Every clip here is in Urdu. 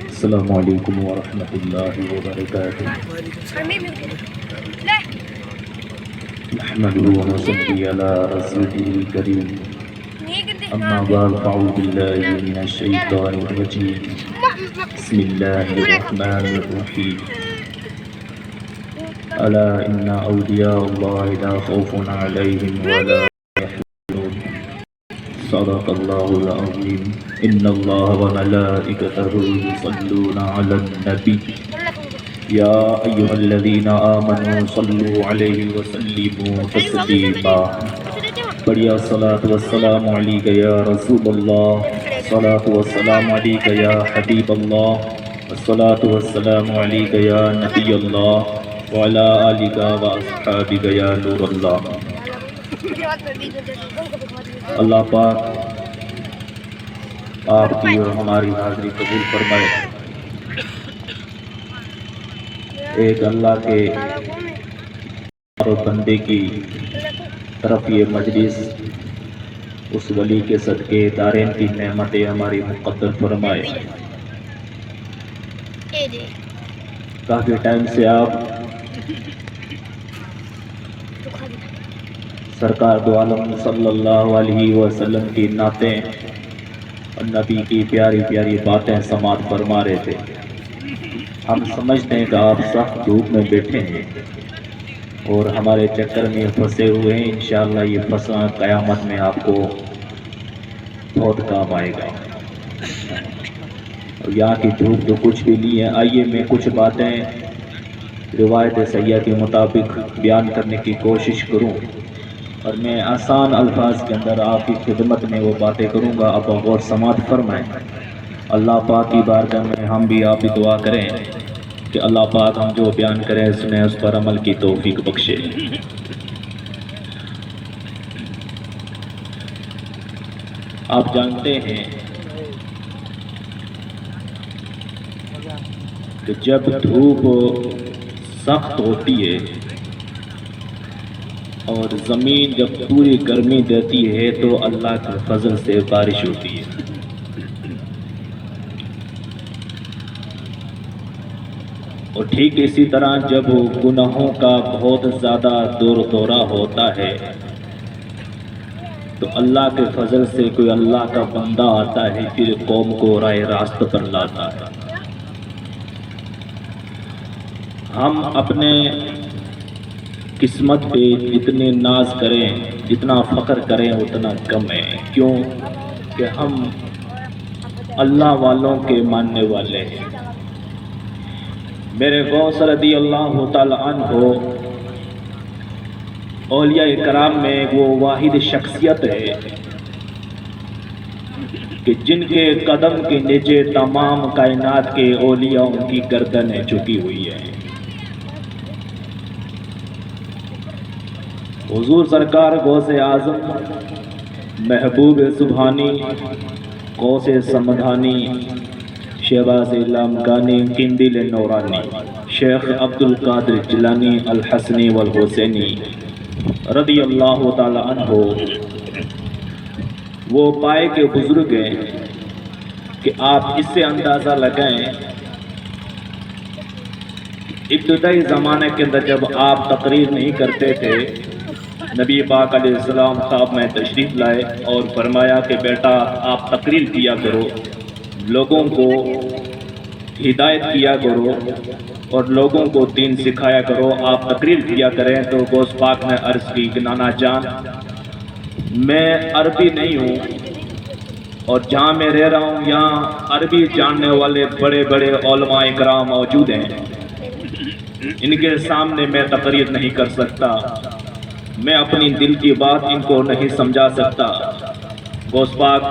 السلام علیکم ورحمۃ اللہ وبرکاتہ نحمده ونصلي على رسوله الكريم اما بعد فاعوذ باللہ من الشیطان الرجیم بسم اللہ الرحمن الرحیم الا ان اولیاء اللہ لا خوف علیہم ولا صدق اللہ العظیم ان اللہ وملائکتہ یصلون علی النبی یا ایہا الذین آمنوا صلوا علیہ وسلموا تسلیما پڑھیا الصلاۃ والسلام علیک یا رسول اللہ، الصلاۃ والسلام علیک یا حبیب اللہ، الصلاۃ والسلام علیک یا نبی اللہ وعلی آلک واصحابک یا نور اللہ۔ اللہ پاک آپ کی اور ہماری حاضری قبول فرمائے۔ ایک اللہ کے اور بندے کی طرف یہ مجلس اس ولی کے صدقے دارین کی نعمتیں ہماری مقدر فرمائے۔ کافی ٹائم سے آپ سرکار دو عالم صلی اللہ علیہ وسلم کی نعتیں اور نبی کی پیاری پیاری باتیں سماعت فرما رہے تھے۔ ہم سمجھتے ہیں کہ آپ سخت دھوپ میں بیٹھے ہیں اور ہمارے چکر میں پھنسے ہوئے ہیں۔ انشاءاللہ یہ پھنسا قیامت میں آپ کو بہت کام آئے گا۔ اور یہاں کی دھوپ تو کچھ بھی نہیں ہے۔ آئیے میں کچھ باتیں روایت سیاح کے مطابق بیان کرنے کی کوشش کروں، اور میں آسان الفاظ کے اندر آپ کی خدمت میں وہ باتیں کروں گا، آپ غور سماعت فرمائیں۔ اللہ پاک کی بارگاہ میں ہم بھی آپ بھی دعا کریں کہ اللہ پاک ہم جو بیان کریں سنیں اس پر عمل کی توفیق بخشے۔ آپ جانتے ہیں کہ جب دھوپ سخت ہوتی ہے اور زمین جب پوری گرمی دیتی ہے تو اللہ کے فضل سے بارش ہوتی ہے۔ اور ٹھیک اسی طرح جب گناہوں کا بہت زیادہ دور دورہ ہوتا ہے تو اللہ کے فضل سے کوئی اللہ کا بندہ آتا ہے، پھر قوم کو راہ راست پر لاتا ہے۔ ہم اپنے قسمت پہ جتنے ناز کریں، جتنا فخر کریں اتنا کم ہے، کیوں کہ ہم اللہ والوں کے ماننے والے ہیں۔ میرے غوث رضی اللہ تعالی عنہ اولیاء کرام میں وہ واحد شخصیت ہے کہ جن کے قدم کے نیچے تمام کائنات کے اولیاء ان کی گردنیں جھکی ہوئی ہیں۔ حضور سرکار غوث اعظم محبوب سبحانی غوث سمدھانی شہباز لامکانی قندیل نورانی شیخ عبد القادر جیلانی الحسنی والحسینی رضی اللہ تعالی عنہ وہ پائے کے بزرگ ہیں کہ آپ اس سے اندازہ لگائیں ابتدائی زمانے کے اندر جب آپ تقریر نہیں کرتے تھے، نبی پاک علیہ السلام خواب میں تشریف لائے اور فرمایا کہ بیٹا آپ تقریر کیا کرو، لوگوں کو ہدایت کیا کرو اور لوگوں کو دین سکھایا کرو، آپ تقریر کیا کریں۔ تو غوث پاک نے عرض کی کہ نانا جان میں عربی نہیں ہوں، اور جہاں میں رہ رہا ہوں یہاں عربی جاننے والے بڑے بڑے علماء کرام موجود ہیں، ان کے سامنے میں تقریر نہیں کر سکتا، میں اپنی دل کی بات ان کو نہیں سمجھا سکتا۔ غوث پاک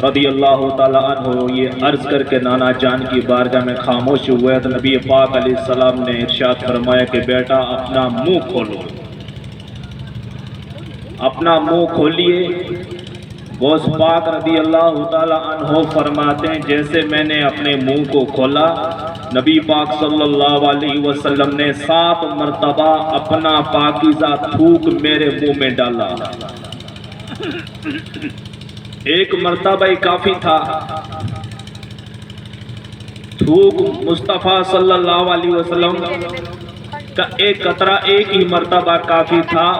رضی اللہ تعالیٰ عنہ یہ عرض کر کے نانا جان کی بارگاہ میں خاموش ہوئے تو نبی پاک علیہ السلام نے ارشاد فرمایا کہ بیٹا اپنا منہ کھولو۔ اپنا منہ کھولیے۔ غوث پاک رضی اللہ تعالی عنہ فرماتے ہیں جیسے میں نے اپنے منہ کو کھولا، نبی پاک صلی اللہ علیہ وسلم نے 7 مرتبہ اپنا پاکیزہ تھوک میرے منہ میں ڈالا۔ ایک مرتبہ ہی کافی تھا، تھوک مصطفیٰ صلی اللہ علیہ وسلم کا ایک قطرہ ایک ہی مرتبہ کافی تھا۔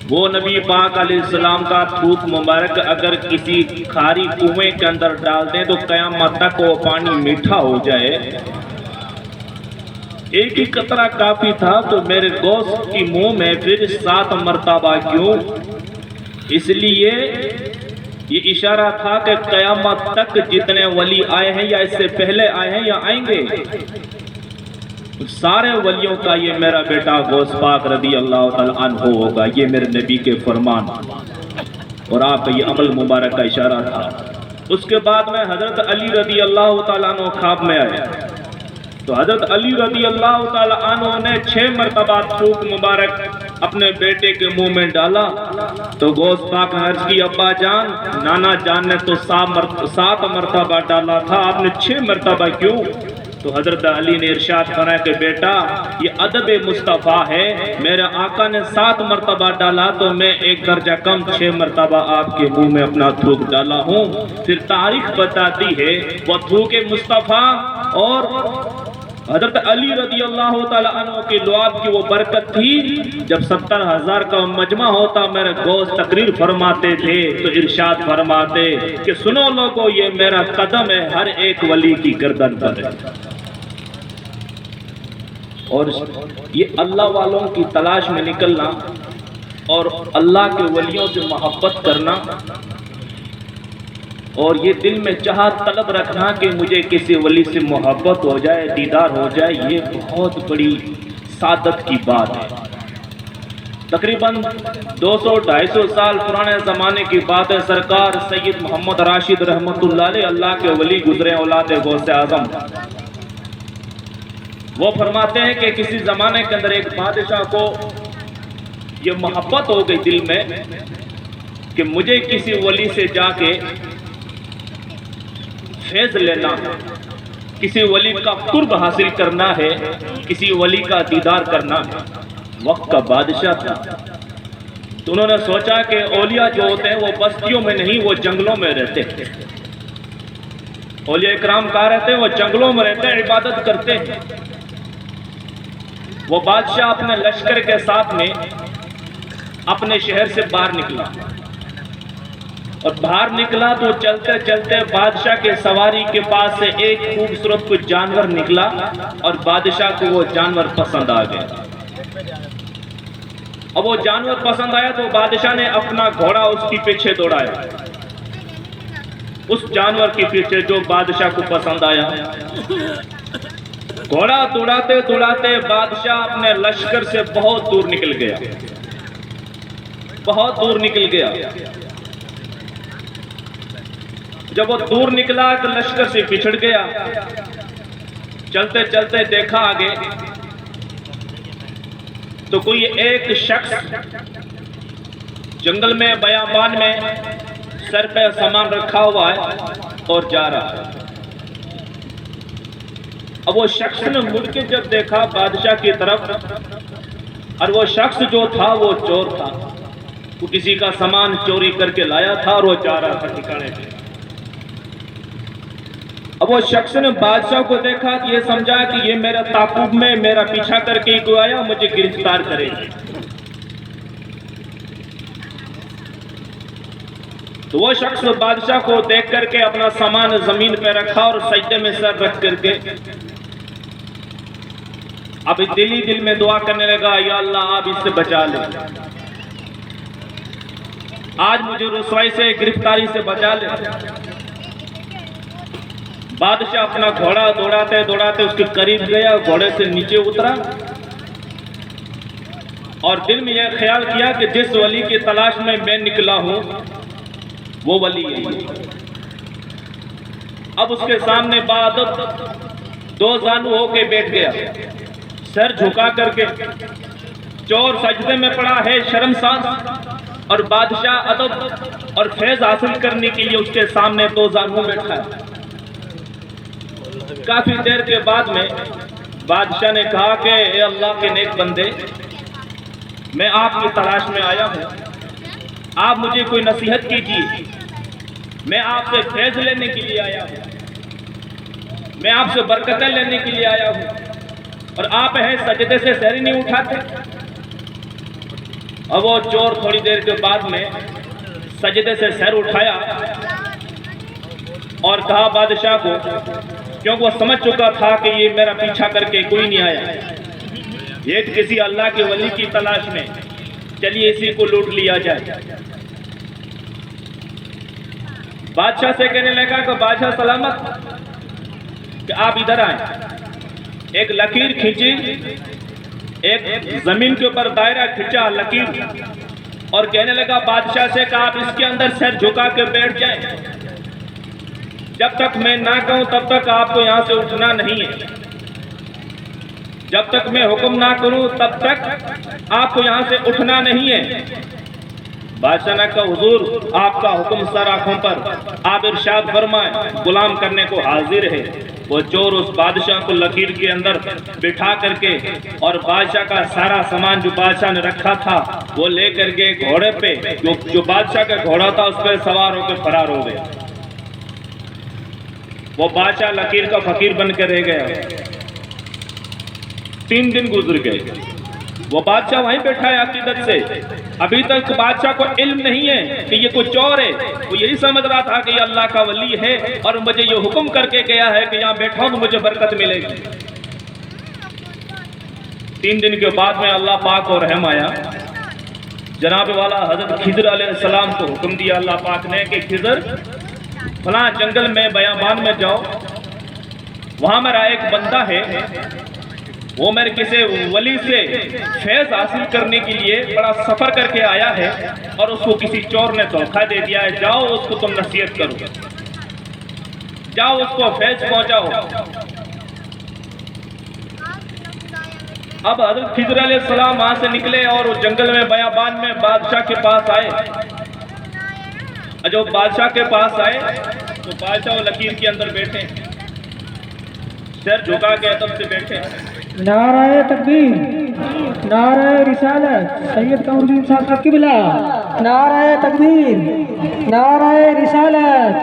وہ نبی پاک علیہ السلام کا تھوک مبارک اگر کسی کھاری کنویں کے اندر ڈال دیں تو قیامت تک وہ پانی میٹھا ہو جائے۔ ایک ہی قطرہ کافی تھا تو میرے غوث کی منہ میں پھر 7 مرتبہ کیوں؟ اس لیے یہ اشارہ تھا کہ قیامت تک جتنے ولی آئے ہیں یا اس سے پہلے آئے ہیں یا آئیں گے، سارے ولیوں کا یہ میرا بیٹا غوث پاک رضی اللہ تعالیٰ عنہ ہوگا۔ یہ میرے نبی کے فرمان اور آپ کا یہ عمل مبارک کا اشارہ تھا۔ اس کے بعد میں حضرت علی رضی اللہ تعالیٰ عنہ خواب میں آئے تو حضرت علی رضی اللہ تعالیٰ عنہ نے 6 مرتبہ تھوک مبارک اپنے بیٹے کے منہ میں ڈالا تو غوث پاک نے عرض کی، ابا جان، نانا جان نے تو 7 مرتبہ ڈالا تھا، آپ نے 6 مرتبہ کیوں؟ تو حضرت علی نے ارشاد فرمایا کہ بیٹا یہ ادب مصطفیٰ ہے، میرے آقا نے 7 مرتبہ ڈالا تو میں ایک درجہ کم 6 مرتبہ آپ کے منہ میں اپنا تھوک ڈالا ہوں۔ پھر تاریخ بتاتی ہے وہ تھوک مصطفیٰ اور حضرت علی رضی اللہ تعالیٰ عنہ کی لعاب کی وہ برکت تھی۔ جب 70,000 کا مجمع ہوتا میرے غوث تقریر فرماتے تھے تو ارشاد فرماتے کہ سنو لوگو، یہ میرا قدم ہے ہر ایک ولی کی گردن پر ہے۔ اور یہ اللہ والوں کی تلاش میں نکلنا اور اللہ کے ولیوں سے محبت کرنا اور یہ دل میں چاہت طلب رکھنا کہ مجھے کسی ولی سے محبت ہو جائے، دیدار ہو جائے، یہ بہت بڑی سعادت کی بات ہے۔ تقریباً 200-250 سال پرانے زمانے کی بات ہے، سرکار سید محمد راشد رحمت اللہ علیہ اللہ کے ولی گزرے، اولاد غوث اعظم۔ وہ فرماتے ہیں کہ کسی زمانے کے اندر ایک بادشاہ کو یہ محبت ہو گئی دل میں کہ مجھے کسی ولی سے جا کے فیض لینا ہے، کسی ولی کا قرب حاصل کرنا ہے، کسی ولی کا دیدار کرنا ہے۔ وقت کا بادشاہ تھا تو انہوں نے سوچا کہ اولیاء جو ہوتے ہیں وہ بستیوں میں نہیں، وہ جنگلوں میں رہتے ہیں۔ اولیاء اکرام کہاں رہتے ہیں؟ وہ جنگلوں میں رہتے ہیں، عبادت کرتے ہیں۔ وہ بادشاہ اپنے لشکر کے ساتھ میں اپنے شہر سے باہر نکلا اور باہر نکلا تو چلتے چلتے بادشاہ کے سواری کے پاس سے ایک خوبصورت کوئی جانور نکلا اور بادشاہ کو وہ جانور پسند آ گیا۔ اب وہ جانور پسند آیا تو بادشاہ نے اپنا گھوڑا اس کے پیچھے دوڑایا، اس جانور کے پیچھے جو بادشاہ کو پسند آیا۔ گھوڑا دوڑاتے دوڑاتے بادشاہ اپنے لشکر سے بہت دور نکل گیا، بہت دور نکل گیا۔ جب وہ دور نکلا تو لشکر سے پچھڑ گیا۔ چلتے چلتے دیکھا آگے تو کوئی ایک شخص جنگل میں بیابان میں سر پہ سامان رکھا ہوا ہے اور جا رہا ہے۔ اب وہ شخص نے مڑ کے جب دیکھا بادشاہ کی طرف، اور وہ شخص جو تھا وہ چور تھا، وہ کسی کا سامان چوری کر کے لایا تھا اور وہ جا رہا تھا ٹھکانے پہ۔ اب وہ شخص نے بادشاہ کو دیکھا کہ یہ سمجھا کہ یہ میرا تعاقب میں میرا پیچھا کر کے کوئی آیا، مجھے گرفتار کرے گا۔ تو وہ شخص بادشاہ کو دیکھ کر کے اپنا سامان زمین پہ رکھا اور سجدے میں سر رکھ کر کے اب دل ہی دل میں دعا کرنے لگا، یا اللہ آپ اس سے بچا لیں، آج مجھے رسوائی سے گرفتاری سے بچا لیں۔ بادشاہ اپنا گھوڑا دوڑاتے دوڑاتے اس کے قریب گیا، گھوڑے سے نیچے اترا اور دل میں یہ خیال کیا کہ جس ولی کی تلاش میں نکلا ہوں وہ ولی ہے۔ اب اس کے سامنے بعدت 2 زانو ہو کے بیٹھ گیا، سر جھکا کر کے چور سجدے میں پڑا ہے شرمسار، اور بادشاہ ادب اور فیض حاصل کرنے کے لیے اس کے سامنے دو زانوں بیٹھا ہے۔ کافی دیر کے بعد میں بادشاہ نے کہا کہ اے اللہ کے نیک بندے، میں آپ کی تلاش میں آیا ہوں، آپ مجھے کوئی نصیحت کیجیے، میں آپ سے فیض لینے کے لیے آیا ہوں، میں آپ سے برکتیں لینے کے لیے آیا ہوں، اور آپ ہیں سجدے سے سر ہی نہیں اٹھاتے۔ اب وہ چور تھوڑی دیر کے بعد میں سجدے سے سر اٹھایا اور کہا بادشاہ کو، کیونکہ وہ سمجھ چکا تھا کہ یہ میرا پیچھا کر کے کوئی نہیں آیا، یہ کسی اللہ کے ولی کی تلاش میں، چلیے اسی کو لوٹ لیا جائے۔ بادشاہ سے کہنے لگا کہ بادشاہ سلامت، کہ آپ ادھر آئیں۔ ایک لکیر کھینچی، ایک زمین کے اوپر دائرہ کھینچا لکیر، اور کہنے لگا بادشاہ سے کہ آپ اس کے اندر سر جھکا کے بیٹھ جائیں، جب تک میں نہ کہوں تب تک آپ کو یہاں سے اٹھنا نہیں ہے، جب تک میں حکم نہ کروں تب تک آپ کو یہاں سے اٹھنا نہیں ہے۔ بادشاہ نے کہا حضور آپ کا حکم سر آنکھوں پر، آپ ارشاد فرمائیں، غلام کرنے کو حاضر ہے۔ وہ چور اس بادشاہ کو لکیر کے اندر بٹھا کر کے اور بادشاہ کا سارا سامان جو بادشاہ نے رکھا تھا وہ لے کر کے گھوڑے پہ، جو بادشاہ کا گھوڑا تھا اس پہ سوار ہو کے فرار ہو گئے۔ وہ بادشاہ لکیر کا فقیر بن کے رہ گیا۔ 3 دن گزر گئے، وہ بادشاہ وہیں بیٹھا ہے عقیدت سے، ابھی تک بادشاہ کو علم نہیں ہے کہ یہ کوئی چور ہے، وہ یہی سمجھ رہا تھا کہ یہ اللہ کا ولی ہے اور مجھے یہ حکم کر کے گیا ہے کہ یہاں بیٹھا ہوں تو مجھے برکت ملے گی۔ 3 دن کے بعد میں اللہ پاک کو رحم آیا، جناب والا حضرت خضر علیہ السلام کو حکم دیا اللہ پاک نے کہ خضر فلاں جنگل میں بیابان میں جاؤ، وہاں میرا ایک بندہ ہے، وہ میرے کسی ولی سے فیض حاصل کرنے کے لیے بڑا سفر کر کے آیا ہے اور اس کو کسی چور نے دھوکہ دے دیا ہے، جاؤ اس کو تم نصیحت کرو، جاؤ اس کو فیض پہنچاؤ۔ اب حضرت خضر علیہ السلام وہاں سے نکلے اور اس جنگل میں بیابان میں بادشاہ کے پاس آئے۔ جو بادشاہ کے پاس آئے تو بادشاہ وہ لکیر کے اندر بیٹھے، سر جھکا کے ادب سے بیٹھے۔ نعرہ تکبیر، نعرہ رسالت، سید قمر الدین صاحب کا قبلہ، نعرہ تکبیر، نعرہ رسالت۔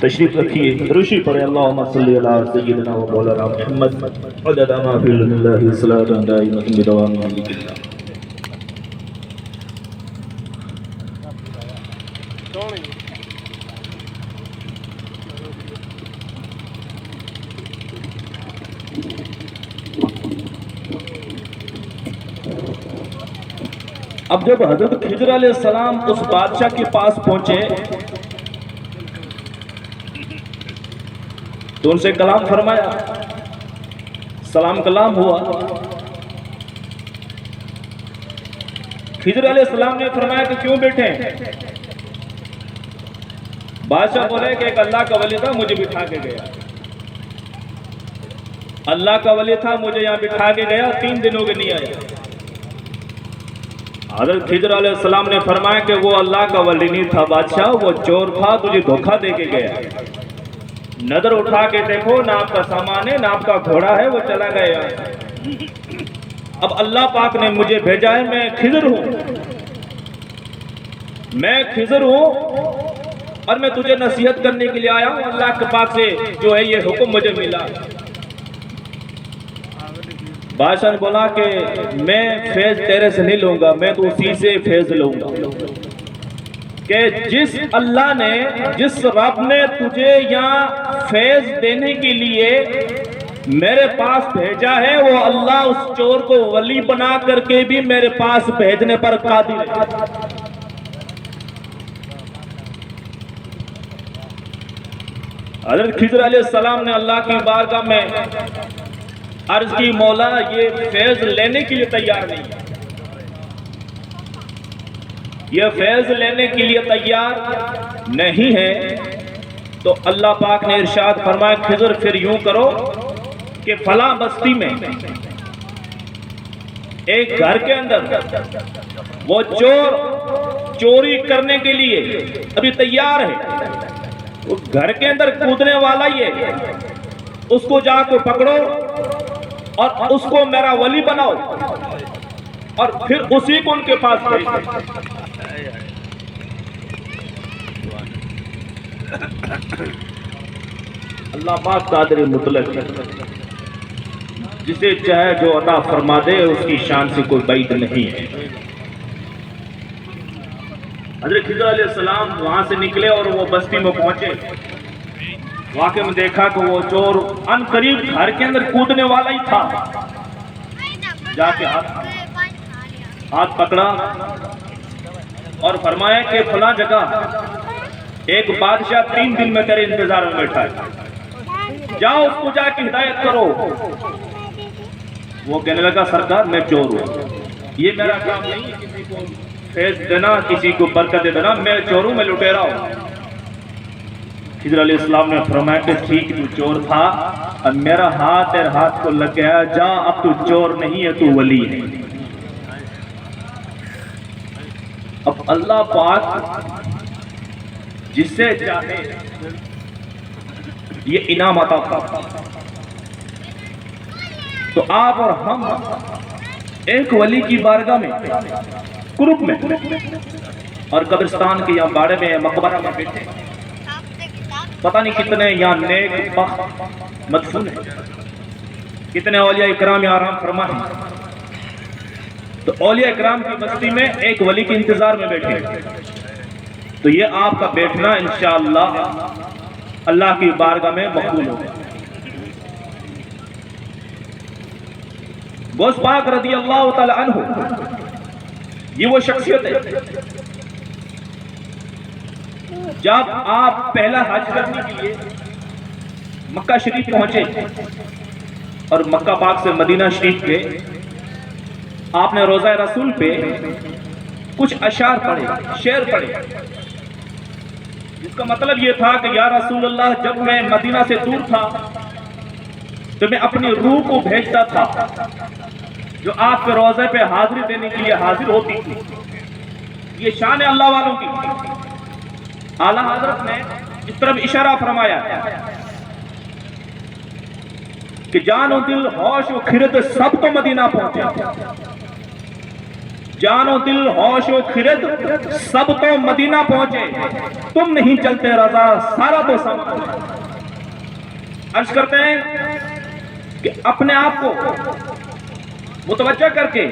تشریف رکھیے، روشی پڑھے اللہم صلی علی سیدنا و مولانا محمد عدد ما فی اللہ صلاۃ دائمۃ بدوام ذکر اللہ۔ اب جب حضرت خضر علیہ السلام اس بادشاہ کے پاس پہنچے تو ان سے کلام فرمایا، سلام کلام ہوا۔ خضر علیہ السلام نے فرمایا کہ کیوں بیٹھے ہیں؟ بادشاہ بولے کہ ایک اللہ کا ولی تھا مجھے بٹھا کے گیا، اللہ کا ولی تھا مجھے یہاں بٹھا کے گیا، 3 دنوں کے نہیں آیا۔ حضرت خضر علیہ السلام نے فرمایا کہ وہ اللہ کا ولی نہیں تھا بادشاہ، وہ چور تھا، تجھے دھوکہ دے کے گیا۔ نظر اٹھا کے دیکھو، نہ آپ کا سامان ہے نہ آپ کا گھوڑا ہے، وہ چلا گیا۔ اب اللہ پاک نے مجھے بھیجا ہے، میں خضر ہوں، میں خضر ہوں اور میں تجھے نصیحت کرنے کے لیے آیا ہوں، اللہ کے پاک سے جو ہے یہ حکم مجھے ملا۔ بادشاہ نے بولا کہ میں فیض تیرے سے نہیں لوں گا، میں تو اسی سے فیض لوں گا کہ جس اللہ نے، جس رب نے تجھے یہاں فیض دینے کے لیے میرے پاس بھیجا ہے، وہ اللہ اس چور کو ولی بنا کر کے بھی میرے پاس بھیجنے پر قادر ہے۔ حضرت خضر علیہ السلام نے اللہ کی بارگاہ میں عرض کی، مولا یہ فیض لینے کے لیے تیار نہیں ہے، یہ فیض لینے کے لیے تیار نہیں ہے تو اللہ پاک نے ارشاد فرمایا خضر پھر یوں کرو کہ فلاں بستی میں ایک گھر کے اندر وہ چور چوری کرنے کے لیے ابھی تیار ہے، وہ گھر کے اندر کودنے والا ہی ہے، اس کو جا کے پکڑو اور اس کو میرا ولی بناؤ اور پھر اسی کو ان کے پاس بھیج دو۔ اللہ پاک قادر مطلق ہے، جسے چاہے جو عطا فرما دے، اس کی شان سے کوئی بعید نہیں ہے۔ حضرت خضر علیہ السلام وہاں سے نکلے اور وہ بستی میں پہنچے، واقعے میں دیکھا کہ وہ چور ان قریب گھر کے اندر کودنے والا ہی تھا، جا کے ہاتھ پکڑا اور فرمایا کہ فلاں جگہ ایک بادشاہ 3 دن میں تیرے انتظار میں بیٹھا ہے، جاؤ اس کو جا کے ہدایت کرو۔ وہ کہنے لگا سرکار میں چور ہوں، یہ میرا کام نہیں ہے کسی کو فیض دینا، کسی کو برکت دینا، میں چور ہوں، میں لٹیرا ہوں۔ خضر علیہ السلام نے فرمایا کہ ٹھیک تو چور تھا، اب میرا ہاتھ تیرے ہاتھ کو لگ گیا، جا اب تو چور نہیں ہے، تو ولی ہے۔ اب اللہ پاک جس سے چاہے یہ انعام عطا کرتا، تو آپ اور ہم ایک ولی کی بارگاہ میں قرب میں اور قبرستان کے یا باڑے میں مقبرہ میں بیٹھے، پتہ نہیں کتنے یہاں نیک بخت مدفون ہیں، کتنے اولیاء اکرام یہاں آرام فرما ہیں، تو اولیاء اکرام کی بستی میں ایک ولی کے انتظار میں بیٹھے، تو یہ آپ کا بیٹھنا انشاءاللہ اللہ کی بارگاہ میں مقبول ہوگا۔ غوث پاک رضی اللہ تعالی عنہ یہ وہ شخصیت ہے، جب آپ پہلا حج کرنے کے لیے مکہ شریف پہنچے اور مکہ پاک سے مدینہ شریف گئے، آپ نے روضہ رسول پہ کچھ اشعار پڑھے، شعر پڑھے، جس کا مطلب یہ تھا کہ یا رسول اللہ جب میں مدینہ سے دور تھا تو میں اپنی روح کو بھیجتا تھا جو آپ کے روضے پہ حاضری دینے کے لیے حاضر ہوتی تھی۔ یہ شان ہے اللہ والوں کی۔ اعلیٰ حضرت نے اس طرف اشارہ فرمایا کہ جان و دل ہوش و خرد سب تو مدینہ پہنچے، جان و دل ہوش و خرد سب تو مدینہ پہنچے، تم نہیں چلتے رضا سارا تو سب عرض کرتے ہیں کہ اپنے آپ کو متوجہ کر کے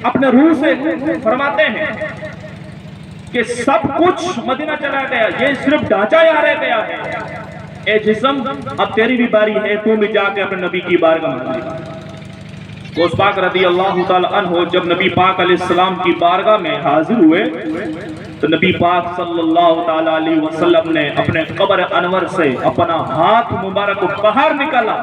اپنے روح سے فرماتے ہیں کہ سب کچھ مدینہ چلا گیا، یہ صرف ڈھانچہ یہاں رہ گیا ہے، اے جسم اب تیری بھی باری ہے، تو بھی جا کے اپنے نبی کی بارگاہ میں غوث پاک رضی اللہ تعالی عنہ جب نبی پاک علیہ السلام کی بارگاہ میں حاضر ہوئے تو نبی پاک صلی اللہ تعالی علیہ وسلم نے اپنے قبر انور سے اپنا ہاتھ مبارک باہر نکالا